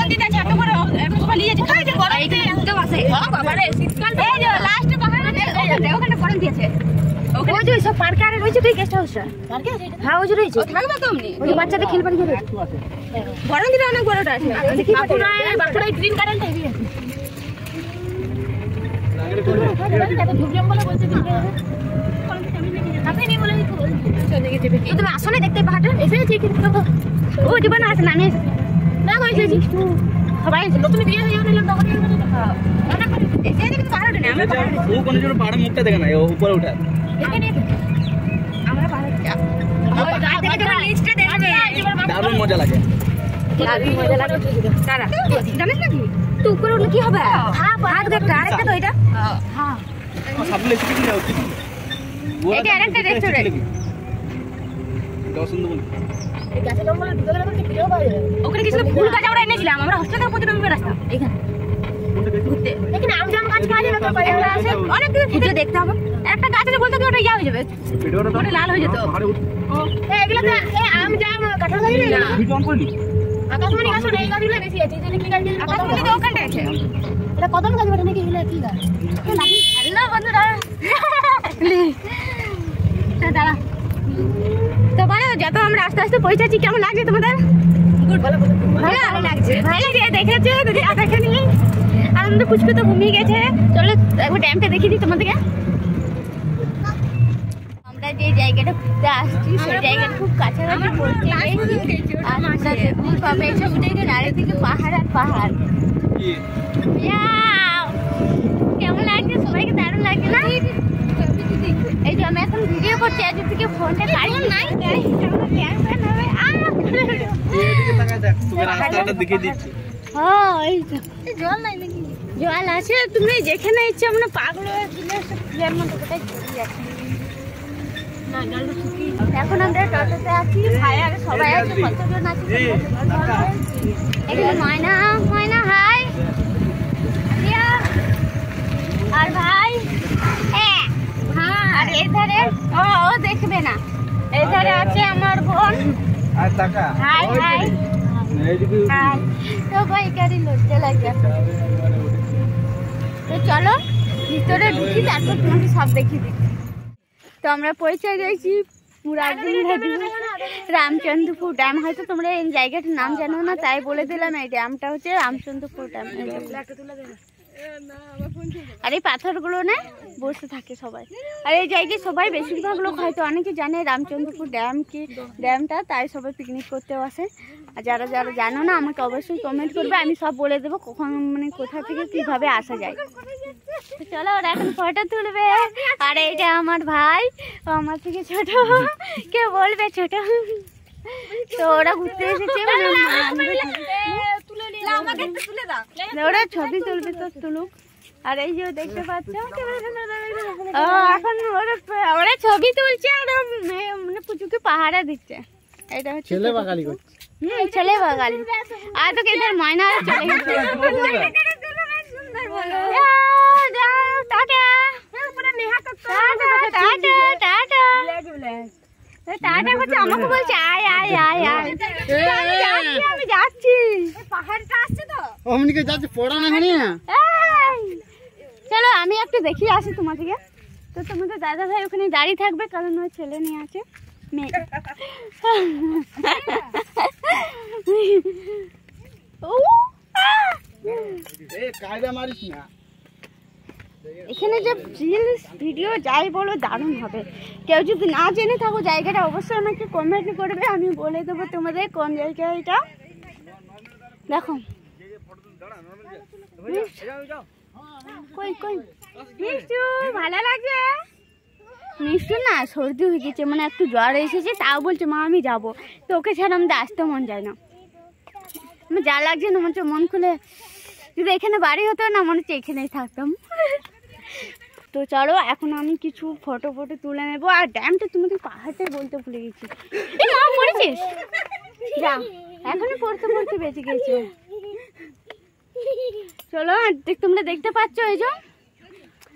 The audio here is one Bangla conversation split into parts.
নদীতে আছে এত বড় এখন পালিয়ে যাচ্ছে খাইতে বড় এইটা একদম আছে হ্যাঁ বাবা রে শীতকাল এই যে লাস্ট পাহাড়ে ওখানে পড়ন দিয়েছে ওখানে যে সব পার্কে আর রয়েছে তুই গেস্ট হাউসটা পার্কে আছে হ্যাঁ ওই যে রয়েছে থাকবে তো এমনি ওই বাচ্চাদের খেলবার জন্য বড় দিলে অনেক বড়টা আছে বাঁকুড়ায় গ্রিন গার্ডেনটা এই আছে তুমি আসো না দেখতে পাহাড়টা এসেছি কিন্তু ও জীবন আছে না আমি না হয়েছে সবাই নতুন বিয়ে হয়ে গেল তখন এসে কিন্তু পাহাড়টা না আমরা ও কোন জন্য পাহাড়ের মুখটা দেখে না ও উপরে ওঠা এখানে আমরা পাহাড়ে যাব আমরা গা থেকে যখন লিস্টটা দেখবে দারুণ মজা লাগে তারা জানিস নাকি তুই উপরে উঠলে কি হবে হ্যাঁ হাত দেখতে আরেকটা তো এটা হ্যাঁ সামনে লিস্ট কি নাও এটা আরেকটা রেস্টুরেন্ট দশন্দবন এই গাছে জঙ্গলে ঢুকে গেলে কি ভিডিও পাওয়া যাবে ওখানে কিছু ফুল গাছ আমরা এনেছিলাম আমরা হোস্টেলের প্রতি নম্বর রাস্তা এখানে ঘুরতে দেখেন আম জাম গাছ কাজে না তো পায়রা আছে অনেক কিছু ভিডিও দেখতে হবে একটা গাছ আছে বলতে কি ওটা ইয়া হয়ে যাবে ভিডিওটা তো লাল হয়ে যেত এই এগুলা তো এই আম জাম কাঁঠাল গাছ না ভিডিও অন করিনি আকাশমণি গাছ এই গাছগুলো বেশি আছে এই কি গাছ আকাশমণি তো ওখানে আছে এটা কদম গাছ বটে নাকি এগুলা কি গাছ হ্যালো বন্ধুরা দাঁড়া তো বলো যত আমরা আস্তে আস্তে পৌঁছাচ্ছি কেমন লাগছে তোমাদের ভালো লাগছে দেখেছো দেখেনি আনন্দ পুচকু তো ঘুমিয়ে গেছে চলো একবার ড্যামটা দেখিয়ে দিই তোমাদেরকে আমরা যে জায়গাটা ঘুরতে আসছি সেই জায়গাটা খুব কাছাকাছি পড়তে পাবে এইসব চারিদিকে পাহাড় আর পাহাড় কেমন লাগছে সবাইকে দারুণ লাগছে না এই যে আমি এখন ভিডিও করছি আজ থেকে ফোনটা কাড়ি নাই জল নাই নাকি জল আছে তুমি যেখানে ইচ্ছে আমরা পাগল হয়ে কোথায় চলে যাচ্ছি এখন আমরা টোটোতে আছি ভাই আর সবাই আছে কতজন আছে এখানে ময়না ময়না হাই আর ভাই আর এই ধারে ও দেখবে না এই ধারে আছে আমার বোন হাই হাই তো ভাই গাড়ি লজ্জা লাগে তো চলো ভিতরে ঢুকি তারপর তোমাকে সব দেখিয়ে দিই তো আমরা পৌঁছে গেছি রামচন্দ্রপুর ড্যাম হয়তো তোমরা এই জায়গাটার নাম জানো না তাই বলে দিলাম এই ড্যামটা হচ্ছে রামচন্দ্রপুর ড্যাম আর এই পাথরগুলো না বসে থাকে সবাই আর এই জায়গায় সবাই বেশিরভাগ লোক হয়তো অনেকে জানে রামচন্দ্রপুর ড্যাম কি ড্যামটা তাই সবাই পিকনিক করতেও আসে আর যারা যারা জানো না আমাকে অবশ্যই কমেন্ট করবে আমি সব বলে দেবো কখন মানে কোথা থেকে কিভাবে আসা যায় চলো ওরা এখন ফটো তুলবে আর এইটা আমার ভাই আমার থেকে ছোট কে বলবে ছোট তো ওরা ঘুরতে এসেছে ওরা ছবি তুলবে তো তুলুক আর এই যে দেখতে পাচ্ছ এখন ওরা ছবি তুলছে আর মানে পুচুকে পাহাড়ে দিচ্ছে এটা হচ্ছে ছেলে বাগালি করছে ছেলে বাগালি আর তো কেদার ময়না চলে গেছে টাটা টাটা করছে আমাকে বলছে আয় আয় আয় আয় আমি যাচ্ছি পাহাড়টা আসছে তো অমনিকে যাচ্ছে পড়া না চলো আমি একটু দেখিয়ে আসি তোমাদেরকে তো তোমাদের দাদা ভাই ওখানে দাঁড়িয়ে থাকবে কারণ ওই ছেলে নিয়ে আছে মেয়ে এখানে যে রিলস ভিডিও যাই বলো দারুণ হবে কেউ যদি না জেনে থাকো জায়গাটা অবশ্যই আমাকে কমেন্ট করবে আমি বলে দেবো তোমাদের কোন জায়গা এটা দেখো কই কই মিষ্টু ভালো লাগছে মিষ্টু না সর্দি হয়ে গেছে মানে একটু জ্বর এসেছে তাও বলছে মা আমি যাবো তো ওকে ছাড়া আমাদের আসতে মন যায় না আমার যা লাগছে না মনে হচ্ছে মন খুলে যদি এখানে বাড়ি হতো না মনে হচ্ছে এখানেই থাকতাম তো চলো এখন আমি কিছু ফটো তুলে নেবো আর ড্যামটা তোমাদের পাহাড়টাই বলতে ভুলে গেছি পড়েছিস যা এখনই পড়তে বেঁচে গেছে চলো তোমরা দেখতে পাচ্ছ এই যে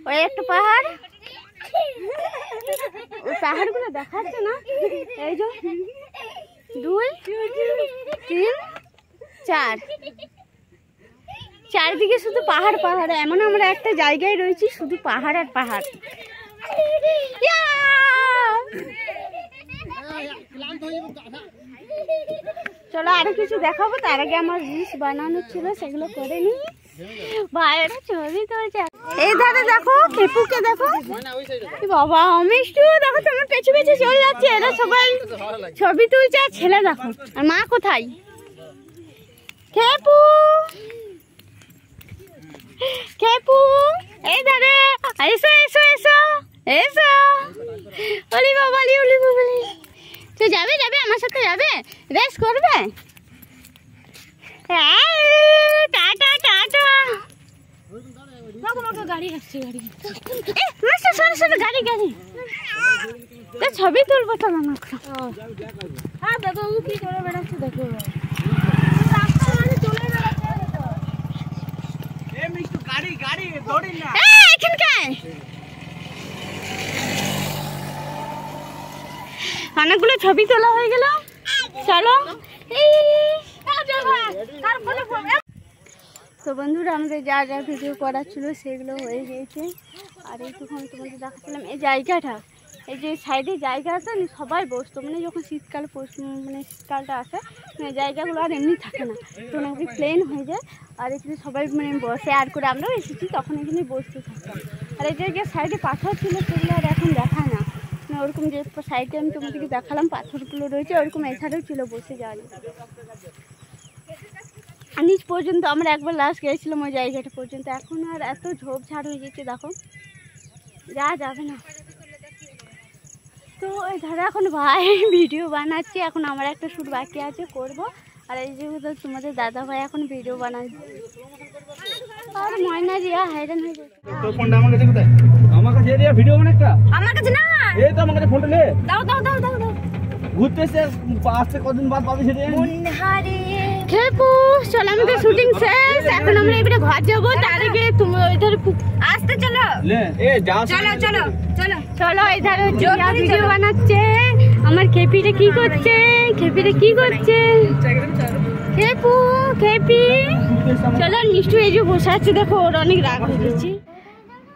ওই একটা পাহাড় ওই পাহাড়গুলো দেখাচ্ছে না এই যে 2 3 4 চারিদিকে শুধু পাহাড় পাহাড়, এমন আমরা একটা জায়গায় রয়েছি শুধু পাহাড় আর পাহাড়। চলো আরো কিছু দেখাবো, তার আগে আমার রিলস বানানো ছিল সেগুলো করে নি। ভাইয়েরা ছবি তুলছে, এই ধারে দেখো খেপুকে দেখো, বাবা মিষ্টু দেখো তোমার পেছু পেছু চলে যাচ্ছে। এরা সবাই ছবি তুলছে, আর ছেলে দেখো। আর মা কোথায়? খেপু খেপু এই ধারে, এসো এসো এসো এসো। ওলি বাবালি ওলি বাবালি, তুই যাবে যাবে আমার সাথে যাবে, রেস করবে? Tata tata. গাড়ি আসছে, গাড়ি গাড়ি গাড়ি। ছবি তুলবো তো না। হ্যাঁ দেখো কি করে বেড়াচ্ছে, দেখো অনেকগুলো ছবি তোলা হয়ে গেল। চলো তো বন্ধুরা, আমাদের যা যা ভিডিও করার ছিল সেগুলো হয়ে গিয়েছে। আর এইটুকু আমি তোমাদের দেখাচ্ছিলাম এই জায়গাটা, এই যে সাইডে জায়গাটা সবাই বসতো, মানে যখন শীতকালে মানে শীতকালটা আসে জায়গাগুলো আর এমনি থাকে না, তো অনেক প্লেন হয়ে যায়। আর এখানে সবাই মানে বসে, আর করে আমরাও এসেছি তখন এখানে বসতে থাকতাম। আর এই জায়গায় সাইডে পাথর ছিল সেগুলো আর এখন দেখায় না, মানে ওরকম যে সাইডে আমি তোমাদেরকে দেখালাম পাথরগুলো রয়েছে, ওরকম এছাড়াও ছিল বসে যাওয়া। নিচ পর্যন্ত আমরা একবার লাস্ট গিয়েছিলাম ওই জায়গাটা পর্যন্ত, এখন আর এত ঝোপঝাড় হয়ে গেছে দেখো, যা যাবে না। তো ওই ধারে এখন ভাই ভিডিও বানাচ্ছে, এখন আমার একটা শুট বাকি আছে করব। আর এই যে তোমাদের দাদা ভাই এখন ভিডিও বানাচ্ছে। আর ময়না রিয়া হাইরান হয়ে যাচ্ছে। তো ফোনটা আমার কাছে কোথায়? আমার কাছে রিয়া ভিডিও মানে একটা আমার কাছে না, এই তো আমার কাছে ফোনটা নে। দাও দাও দাও দাও দাও। ঘুরতে এসে আসতে কদিন বাদ পাবি সেটা মনহারে খেপু। চলো আমাদের শুটিং শেষ, এখন আমরা এবারে ঘর যাবো। তার আগে তুমি ওইধার আসতে চলো লে এ যা চলো চলো চলো চলো। এইধারে ভিডিও বানাচ্ছে আমার খেপিটা কি করছে, খেপিটা কি করছে খেপু খেপি। চলো নিশ্চয়ই এই যে বসে আছে দেখো, ওর অনেক রাগ হয়ে গেছে।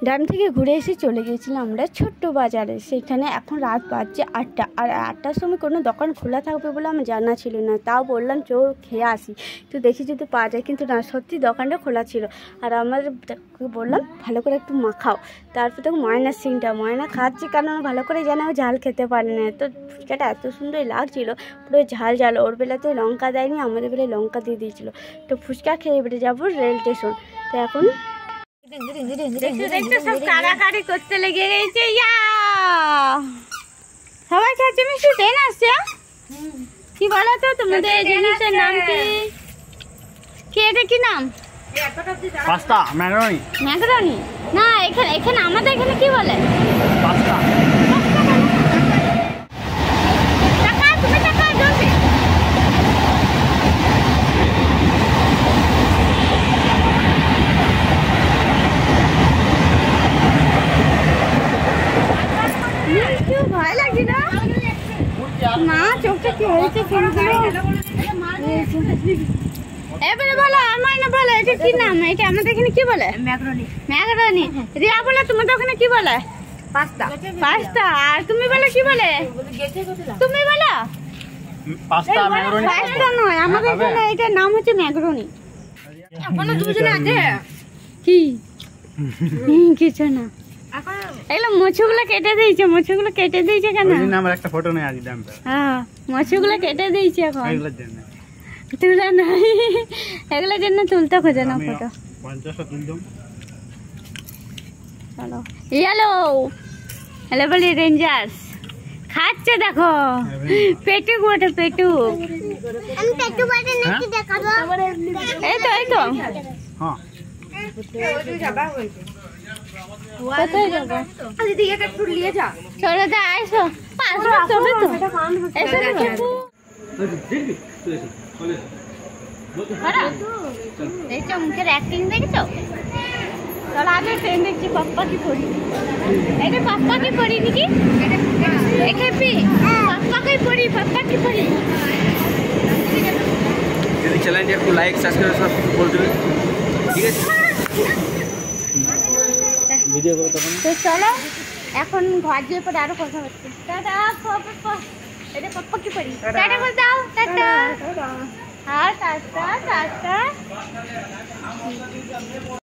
ড্যাম থেকে ঘুরে এসে চলে গিয়েছিলাম আমরা ছোট্ট বাজারে, সেখানে এখন রাত বাজছে 8টা। আর 8টার সময় কোনো দোকান খোলা থাকবে বলে আমার জানা ছিল না, তাও বললাম চো খেয়ে আসি, তো দেখি যদি পাওয়া যায়, কিন্তু না সত্যি দোকানটা খোলা ছিল। আর আমার বললাম ভালো করে একটু মাখাও, তারপর দেখো ময়নার সিনটা, ময়না খাচ্ছে কারণ ভালো করে জানে ও ঝাল খেতে পারে না, তো ফুচকাটা এত সুন্দর লাগছিল পুরো ঝাল ঝাল। ওর বেলাতে লঙ্কা দেয়নি, আমাদের বেলায় লঙ্কা দিয়ে দিয়েছিলো। তো ফুচকা খেয়ে বেড়ে যাবো রেল স্টেশন। তো এখন সব কাড়াকাড়ি করতে লেগে গেছে, সবাই খাচ্ছে মিষ্টি ট্রেন আসছে। কি বলো তো তোমাদের এই জিনিসের নাম কি? এটা কি নাম? Pasta macaroni. ম্যাকারনি না, এখানে এখানে আমাদের এখানে কি বলে? পাস্তা। টাকা তুমি টাকা জলদি। ভয় লাগছে না মা, চোখটা কি হয়েছে? এবারে বলো, আমার না বলো এটা কি নাম? এটা আমাদের এখানে কি বলে? ম্যাকারনি। ম্যাকারনি। রিয়া বলো তোমাদের ওখানে কি বলে? পাস্তা। পাস্তা। আর তুমি বলো কি বলে? তুমি বলো পাস্তা ম্যাকারনি। পাস্তা নয়, আমাদের এখানে এটার নাম হচ্ছে ম্যাকারনি। এখন তুমি জানো আছে কি? কিছু না, এগুলো মোছগুলো কেটে দিয়েছে। মোছগুলো কেটে দিয়েছে কেন? আমার একটা ফটো নেই আজ দাম। হ্যাঁ মোছগুলো কেটে দিয়েছে এখন। এগুলোর জন্য তুলে নাই, এগুলোর জন্য তুলতে খোঁজে না ফটো। 50টা তুললাম। চলো ইয়েলো হ্যালো বলি রেঞ্জার্স খাচ্ছে দেখো, পেটুক বটে পেটুক। আমি পেটুক বটে নাকি দেখাবো? এই তো এই তো। হ্যাঁ কোথায় যাবো? দিদিকে একটু নিয়ে যা। চলো যা আইসো, পাঁচশো চলে তো এসো দেখো। দেখছো মুখের অ্যাক্টিং দেখছো? চলো আগে ট্রেন দেখছি পাপ্পা কি পড়ি। এটা পাপ্পা কি পড়ি নাকি? খেপি পাপ্পা কি পড়ি, পাপ্পা কি পড়ি। যদি চ্যানেলটি একটু লাইক সাবস্ক্রাইব সব করে দেবেন। ঠিক আছে ভিডিও করে তখন তো চলো এখন ঘর যেয়ে পরে আরো কথা হচ্ছে। টাটা এটা পাপ্পা কি করি টাটা করে দাও টাটা হ্যাঁ টাটা টাটা